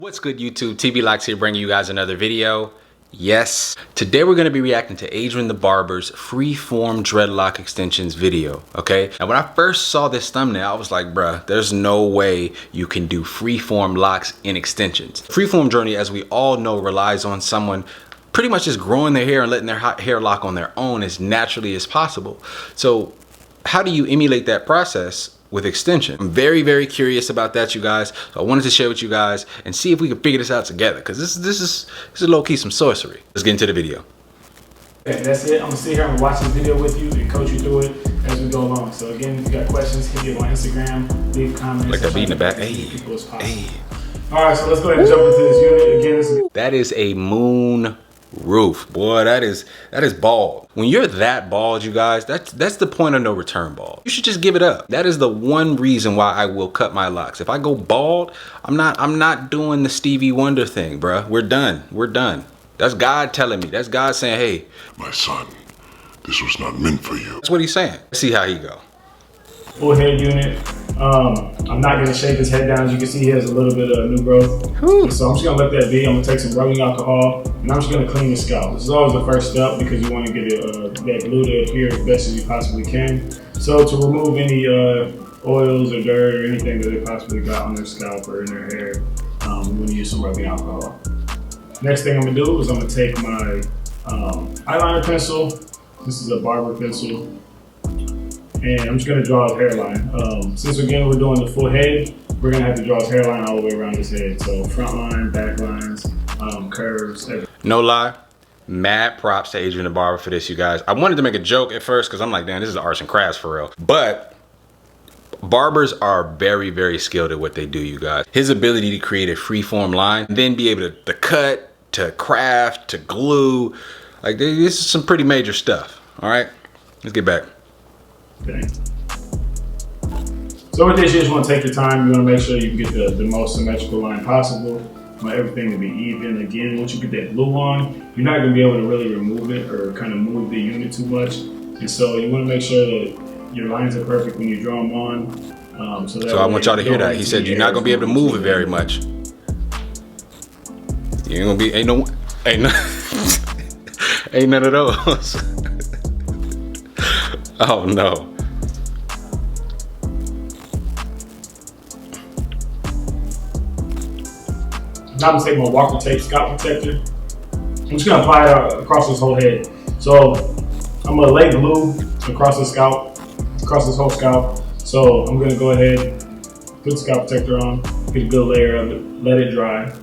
What's good, YouTube? tplocks here, bringing you guys another video. Yes, today we're going to be reacting to Adrian the Barber's Freeform Dreadlock extensions video, okay? And when I first saw this thumbnail, I was like, bruh, there's no way you can do freeform locks in extensions. Freeform journey, as we all know, relies on someone pretty much just growing their hair and letting their hair lock on their own as naturally as possible. So how do you emulate that process with extension? I'm very, very curious about that, you guys. So I wanted to share with you guys and see if we can figure this out together, because this is low-key some sorcery. Let's get into the video. Okay, that's it. I'm gonna sit here and watch this video with you and coach you through it as we go along. So again, if you got questions, hit me up on Instagram, leave comments. Like that beat in the back. Hey, hey. All right, so let's go ahead and jump into this unit again. That is a moon roof, boy. That is bald. When you're that bald, you guys, that's the point of no return bald. You should just give it up. That is the one reason why I will cut my locks. If I go bald, I'm not doing the Stevie Wonder thing, bruh. We're done. That's God telling me. That's God saying, hey, my son, this was not meant for you. That's what he's saying. Let's see how he go. Full head unit. I'm not gonna shake his head down. As you can see, he has a little bit of new growth. So I'm just gonna let that be. I'm gonna take some rubbing alcohol and I'm just gonna clean the scalp. This is always the first step because you want to get that glue to adhere as best as you possibly can. So to remove any oils or dirt or anything that they possibly got on their scalp or in their hair, I'm gonna use some rubbing alcohol. Next thing I'm gonna do is I'm gonna take my eyeliner pencil. This is a barber pencil. And I'm just gonna draw his hairline. Since again we're doing the full head, we're gonna have to draw his hairline all the way around his head. So front line, back lines, curves, everything. No lie, mad props to Adrian the Barber for this, you guys. I wanted to make a joke at first because I'm like, damn, this is arts and crafts for real. But barbers are very, very skilled at what they do, you guys. His ability to create a freeform line, and then be able to cut, to craft, to glue, like this is some pretty major stuff. All right, let's get back. Okay. So with this, you just want to take your time. You want to make sure you can get the most symmetrical line possible. You want everything to be even. Again, once you get that glue on, you're not going to be able to really remove it or kind of move the unit too much. And so you want to make sure that your lines are perfect when you draw them on. So I want y'all to hear that. He said you're not going to be able to move it very much. You ain't going to be, ain't none of those. Oh no. Now I'm gonna take my Walker tape scalp protector. I'm just gonna apply it across his whole head. So I'm gonna lay glue across his scalp, across his whole scalp. So I'm gonna go ahead, put the scalp protector on, get a good layer of it, let it dry.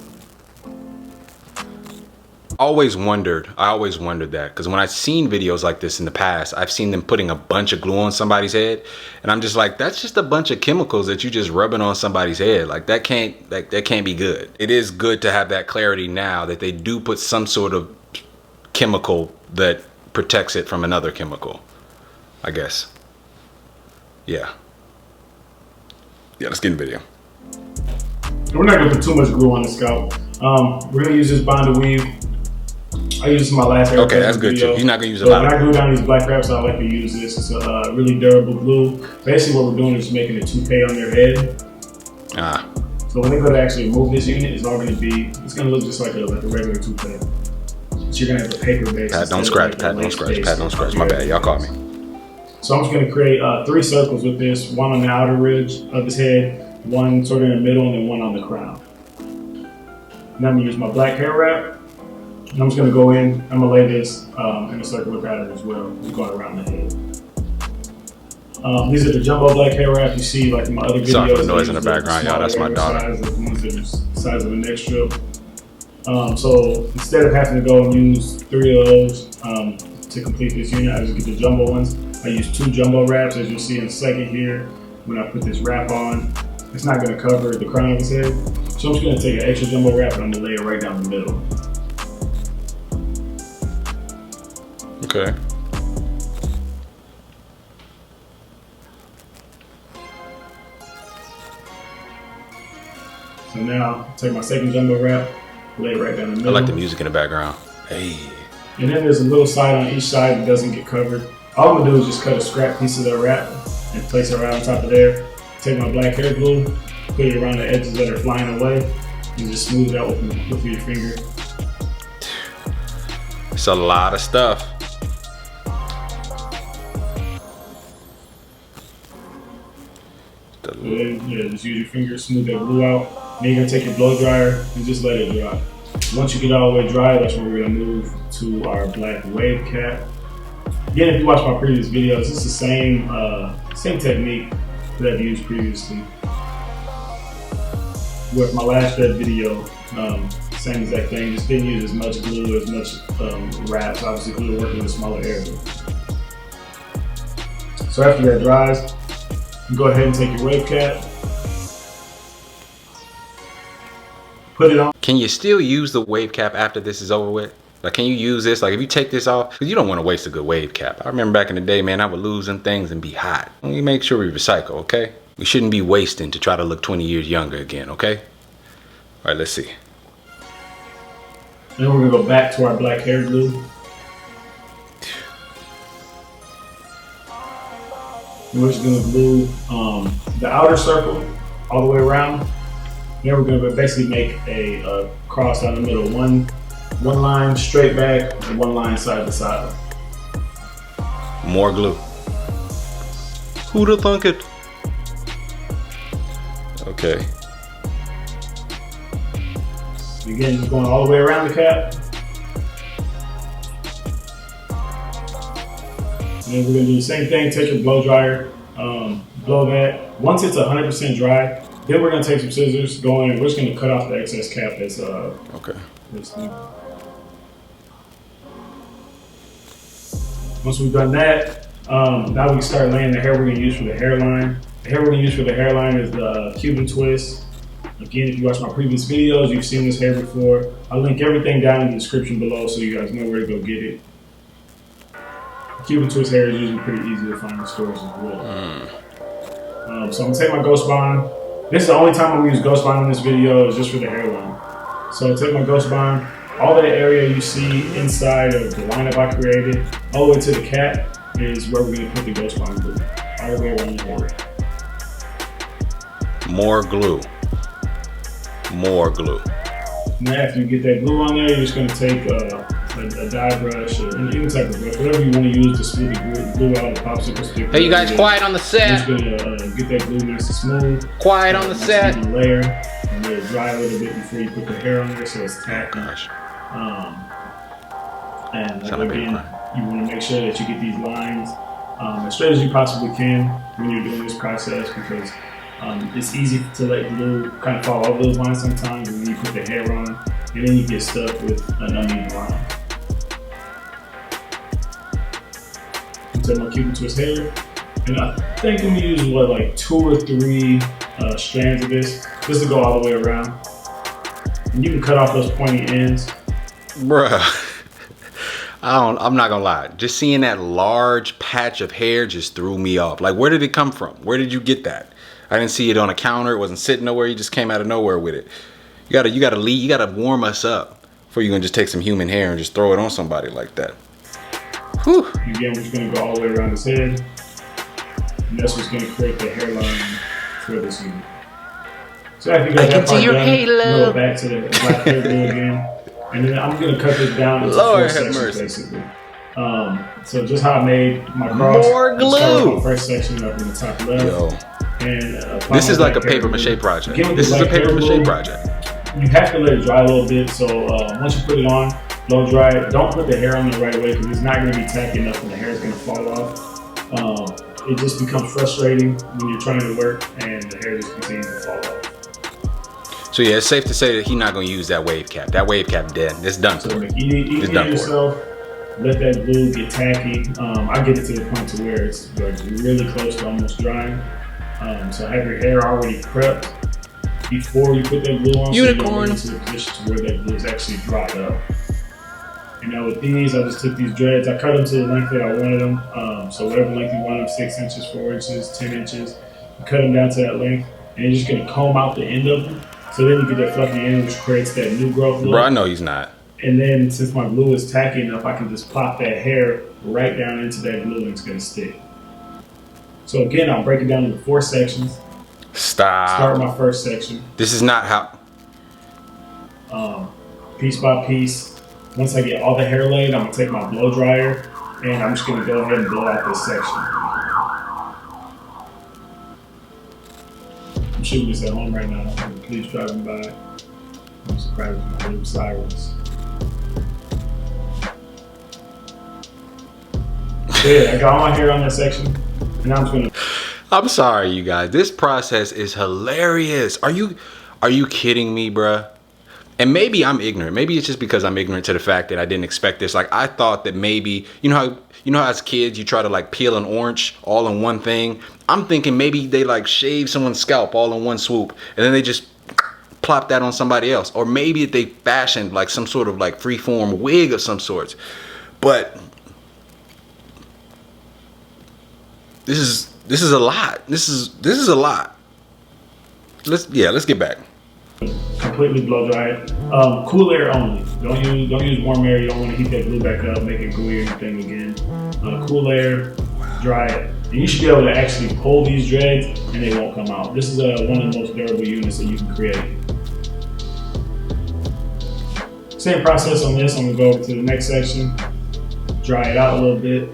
I always wondered that, because when I've seen videos like this in the past, I've seen them putting a bunch of glue on somebody's head, and I'm just like, that's just a bunch of chemicals that you just rubbing on somebody's head. Like that can't be good. It is good to have that clarity now that they do put some sort of chemical that protects it from another chemical, I guess. Yeah, let's get in the video. We're not gonna put too much glue on the scalp. We're gonna use this bond to weave. I use this in my last haircut. Okay, that's good too. He's not gonna use a lot. lot. When I glue down these black wraps, I like to use this. It's a really durable glue. Basically, what we're doing is making a toupee on their head. So when they go to actually remove this unit, it's gonna look just like a regular toupee. But you're gonna have a paper base. Pat, don't scratch. Pat, don't scratch. My bad. Y'all caught me. So I'm just gonna create 3 circles with this. One on the outer ridge of his head, one sort of in the middle, and then one on the crown. Now I'm gonna use my black hair wrap. And I'm just gonna go in, I'm gonna lay this in a circular pattern as well, just going around the head. These are the jumbo black hair wrap you see like in my other videos. Sorry for the noise in the background, y'all, that's my daughter. The ones that are the size of a neck strip. So instead of having to go and use 3 of those to complete this unit, I just get the jumbo ones. I use 2 jumbo wraps, as you'll see in a second here. When I put this wrap on, it's not gonna cover the crown of his head. So I'm just gonna take an extra jumbo wrap and I'm gonna lay it right down the middle. Okay. So now, take my second jumbo wrap, lay it right down the middle. I like the music in the background. Hey. And then there's a little side on each side that doesn't get covered. All I'm gonna do is just cut a scrap piece of that wrap and place it right on top of there. Take my black hair glue, put it around the edges that are flying away, and just smooth it out with your finger. It's a lot of stuff. Yeah, just use your finger, smooth that glue out. Then you're gonna take your blow dryer and just let it dry. Once you get all the way dry, that's when we're gonna move to our black wave cap. Again, if you watch my previous videos, it's the same technique that I've used previously. With my last Fed video, same exact thing, just didn't use as much glue, as much wraps. Obviously, glue working with smaller areas. So after that dries, you go ahead and take your wave cap, put it on. Can you still use the wave cap after this is over with? Like, can you use this? Like, if you take this off, because you don't want to waste a good wave cap. I remember back in the day, man, I would lose them things and be hot. We make sure we recycle, okay? We shouldn't be wasting to try to look 20 years younger again, okay? All right, let's see. Then we're gonna go back to our black hair glue. And we're just gonna glue the outer circle all the way around. Then we're gonna basically make a cross down the middle. One line straight back and one line side to side. More glue. Who'da thunk it? Okay. Again, just going all the way around the cap. And then we're gonna do the same thing, take your blow dryer, blow that. Once it's 100% dry, then we're gonna take some scissors, go in, and we're just gonna cut off the excess cap that's okay. Once we've done that, now we can start laying the hair we're gonna use for the hairline. The hair we're gonna use for the hairline is the Cuban twist. Again, if you watch my previous videos, you've seen this hair before. I'll link everything down in the description below so you guys know where to go get it. Cuban twist hair is usually pretty easy to find in stores as well. So I'm gonna take my Ghost Bond. This is the only time I'm gonna use Ghost Bond in this video, is just for the hairline. So I'll take my Ghost Bond, all that area you see inside of the lineup I created, all the way to the cap is where we're gonna put the Ghost Bond glue, all the way around the area. More glue. More glue. Now after you get that glue on there, you're just gonna take a dye brush or any type of brush, whatever you want to use to smooth the glue out of the popsicle stick. Hey, you guys, quiet on the set. You're just gonna get that glue nice and smooth. Quiet on the set. Nice layer, and let it dry a little bit before you put the hair on there so it's tacky. Gosh. And again, you want to make sure that you get these lines as straight as you possibly can when you're doing this process, because it's easy to let glue kind of fall over those lines sometimes when you put the hair on, and then you get stuck with an uneven line. Take my Cuban twist hair, and I think I'm gonna use like 2 or 3 strands of this just to go all the way around. And you can cut off those pointy ends. Bruh, I'm not gonna lie. Just seeing that large patch of hair just threw me off. Like, where did it come from? Where did you get that? I didn't see it on a counter. It wasn't sitting nowhere. You just came out of nowhere with it. You gotta warm us up before you gonna just take some human hair and just throw it on somebody like that. Whew. Again, we're just gonna go all the way around his head, and that's what's gonna create the hairline for this unit. So after you got that part done, go back to the black hair glue again, and then I'm gonna cut this down into 4 sections basically. So just how I made my cross. More glue. My first section up in the top left. Yo. And this is like a paper mache project. This is a paper mache project. You have to let it dry a little bit. So once you put it on, blow dry it. Don't put the hair on the right way because it's not going to be tacky enough and the hair is going to fall off. It just becomes frustrating when you're trying to work and the hair just continues to fall off. So yeah, it's safe to say that he's not going to use that wave cap. That wave cap dead. It's done for it. It's done for it. Let that glue get tacky. I get it to the point to where it's like really close to almost drying. So have your hair already prepped before you put that glue on. Unicorn. So you get into the position to where that glue is actually dried up. And now with these, I just took these dreads. I cut them to the length that I wanted them. So whatever length you want them, 6 inches, 4 inches, 10 inches. You cut them down to that length, and you're just gonna comb out the end of them. So then you get that fluffy end, which creates that new growth look. Bro, I know he's not. And then since my glue is tacky enough, I can just plop that hair right down into that glue and it's gonna stick. So again, I'll break it down into 4 sections. Stop. Start with my first section. This is not how. piece by piece. Once I get all the hair laid, I'm gonna take my blow dryer and I'm just gonna go ahead and blow out this section. I'm shooting this at home right now. The police driving by. I'm surprised with my little sirens. So yeah, I got all my hair on that section, and now I'm just gonna. I'm sorry, you guys. This process is hilarious. Are you kidding me, bruh? And maybe I'm ignorant. Maybe it's just because I'm ignorant to the fact that I didn't expect this. Like, I thought that maybe, you know how as kids you try to like peel an orange all in one thing? I'm thinking maybe they like shave someone's scalp all in one swoop and then they just plop that on somebody else. Or maybe they fashioned like some sort of like freeform wig of some sorts. But this is a lot. This is a lot. Let's get back. Completely blow dry it. Cool air only. Don't use warm air. You don't want to heat that glue back up, make it gooey or anything again. Cool air, dry it. And you should be able to actually pull these dreads and they won't come out. This is one of the most durable units that you can create. Same process on this. I'm gonna go over to the next section, dry it out a little bit,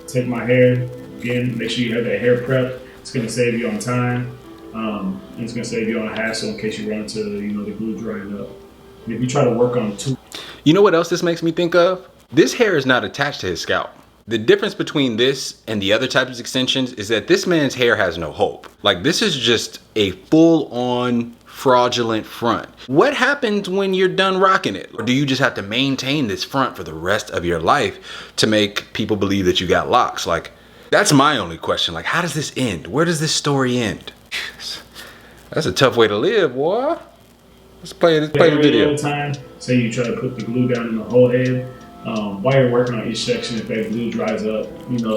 take my hair, again, make sure you have that hair prep. It's gonna save you on time. And it's gonna save you on a hassle in case you run into the glue drying up. And if you try to work on two. You know what else this makes me think of? This hair is not attached to his scalp. The difference between this and the other types of extensions is that this man's hair has no hope. Like, this is just a full-on fraudulent front. What happens when you're done rocking it? Or do you just have to maintain this front for the rest of your life to make people believe that you got locks? Like, that's my only question. Like, how does this end? Where does this story end? That's a tough way to live, boy. Let's play the video. Time, say you try to put the glue down in the whole head. While you're working on each section, if that glue dries up,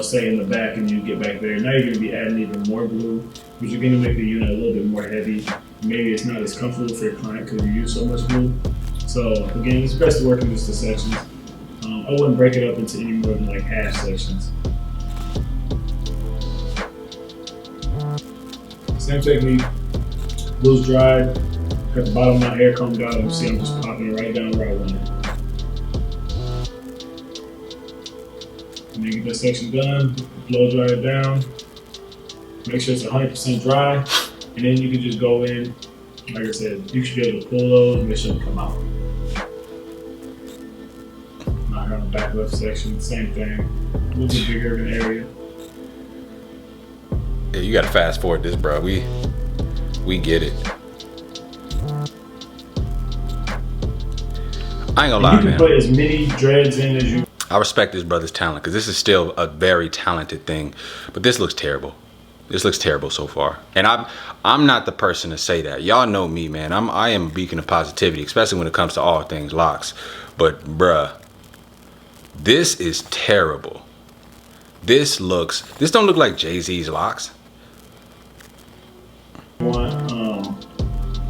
say in the back and you get back there, now you're going to be adding even more glue, which is going to make the unit a little bit more heavy. Maybe it's not as comfortable for your client because you use so much glue. So again, it's best to work in just the sections. I wouldn't break it up into any more than like half sections. Same technique. Glue's dried. Got the bottom of my hair combed out. You see I'm just popping it right down where I want it. And then get that section done, blow dry it down. Make sure it's 100% dry. And then you can just go in, like I said, you should be able to pull those and they shouldn't come out. Now here on the back left section, same thing. A little bit bigger of an area. Yeah, you gotta fast forward this, bro. We get it. I ain't gonna lie, man. You can put as many dreads in as you. I respect this brother's talent because this is still a very talented thing, but this looks terrible. This looks terrible so far, and I'm not the person to say that. Y'all know me, man. I am a beacon of positivity, especially when it comes to all things locks. But bruh, this is terrible. This don't look like Jay-Z's locks.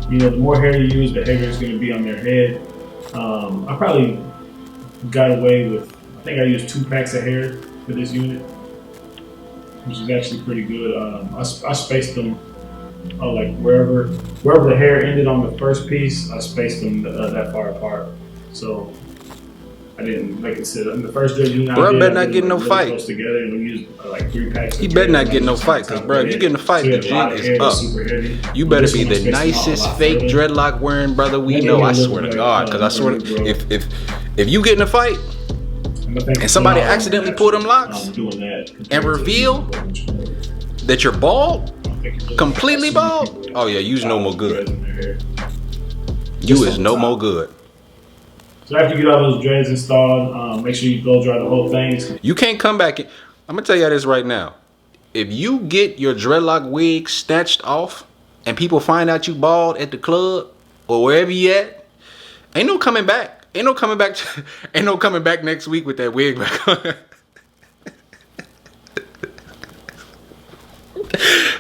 The more hair you use, the heavier it's going to be on their head. I probably got away with, I think I used 2 packs of hair for this unit, which is actually pretty good. I spaced them like wherever the hair ended on the first piece, I spaced them that far apart. So I didn't, like I said, in the first dread unit, bro, better not get no fight. Close together, and we used like 3 packs. He better not get no fight, cause bro, if you get in a fight, the jig is up. You better be the nicest fake dreadlock wearing brother we know. I swear to God, cause I swear if you get in a fight and somebody accidentally pull them locks and reveal that you're bald, completely bald, oh yeah, you's no more good. You is no more good. So after you get all those dreads installed, make sure you blow dry the whole thing. You can't come back. I'm gonna tell you this right now. If you get your dreadlock wig snatched off and people find out you bald at the club or wherever you at, ain't no coming back. Ain't no coming back next week with that wig back on.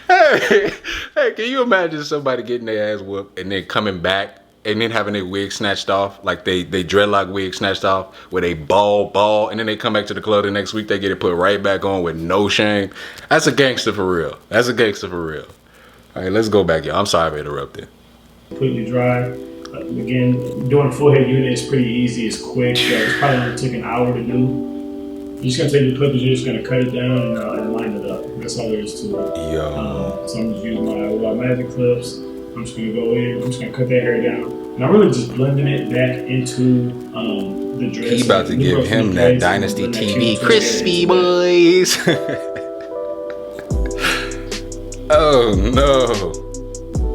Hey, can you imagine somebody getting their ass whooped and then coming back and then having their wig snatched off, like they dreadlock wig snatched off with a bald, and then they come back to the club the next week, they get it put right back on with no shame. That's a gangster for real. That's a gangster for real. All right, let's go back, y'all. I'm sorry for interrupting. Completely dry. Again, doing a full head unit is pretty easy. It's quick. It's probably only took an hour to do. You're just gonna take your clippers. You're just gonna cut it down and line it up. That's all there is to it. So I'm just using my magic clips. I'm just gonna go in. I'm just gonna cut that hair down. And I'm really just blending it back into the dress. He about to give him that Dynasty TV crispy boys. Oh no.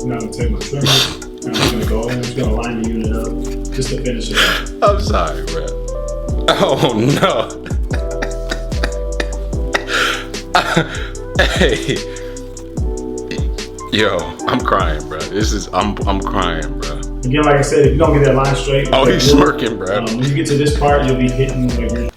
Now I'm gonna take my trimmer. I'm just gonna go in. I'm just gonna line the unit up just to finish it up. I'm sorry, bro. Oh no. Hey. Yo, I'm crying, bro. I'm crying, bro. Again, like I said, if you don't get that line straight, oh, he's smirking, bro. When you get to this part, you'll be hitting like you're...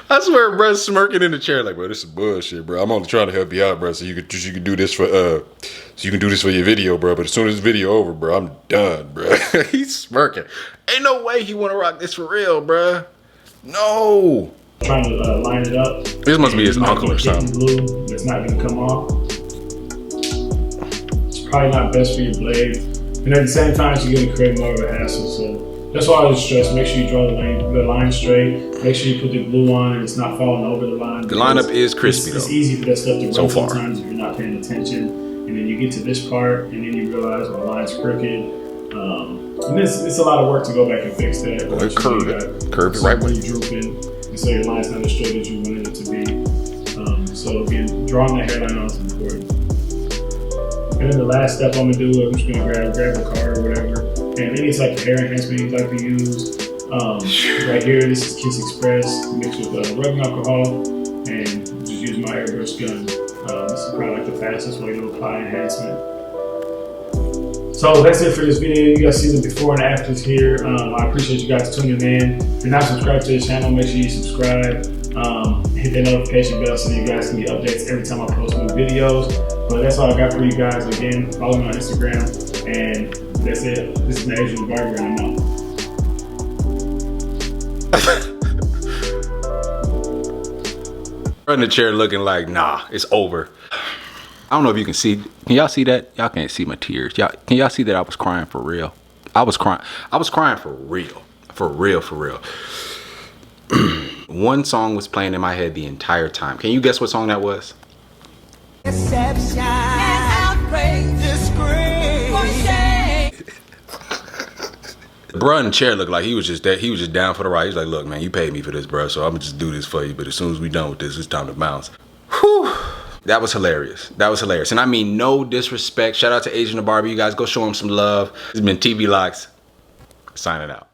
I swear, bro, smirking in the chair like, bro, this is bullshit, bro. I'm only trying to help you out, bro, so you can do this for your video, bro. But as soon as this video over, bro, I'm done, bro. He's smirking. Ain't no way he wanna rock this for real, bro. No. Trying to line it up. This must be his uncle or something. Glue that's not gonna come off. It's probably not best for your blade, and at the same time, you're gonna create more of a hassle. So that's why I always stress: make sure you draw the line straight. Make sure you put the glue on and it's not falling over the line. The lineup is crispy It's easy for that stuff to so run far. sometimes if you're not paying attention, and then you get to this part, and then you realize the line's crooked. And it's a lot of work to go back and fix that. Well, curve it right way. Drooping. And so your line's not as straight as you wanted it to be. So again, drawing that hairline out is important. And then the last step I'm gonna do, I'm just gonna grab a card or whatever, and any type of hair enhancement you'd like to use. Right here, this is Kiss Express mixed with rubbing alcohol, and just use my airbrush gun. This is probably like the fastest way to apply enhancement. So that's it for this video. You guys see the before and afters here. I appreciate you guys tuning in. If you're not subscribed to the channel, make sure you subscribe. Hit that notification bell so you guys can get updates every time I post new videos. But that's all I got for you guys. Again, follow me on Instagram. And that's it. This is the Asian Barber, and I'm out. In the chair looking like, nah, it's over. I don't know if you can see. Can y'all see that? Y'all can't see my tears. Can y'all see that I was crying for real? I was crying for real. For real. One song was playing in my head the entire time. Can you guess what song that was? Bruh in the chair looked like he was just down for the ride. He's like, look, man, you paid me for this, bro, so I'm gonna just do this for you. But as soon as we done with this, it's time to bounce. Whew. That was hilarious. That was hilarious. And I mean no disrespect. Shout out to Asian the Barber. You guys go show him some love. This has been tplocks signing out.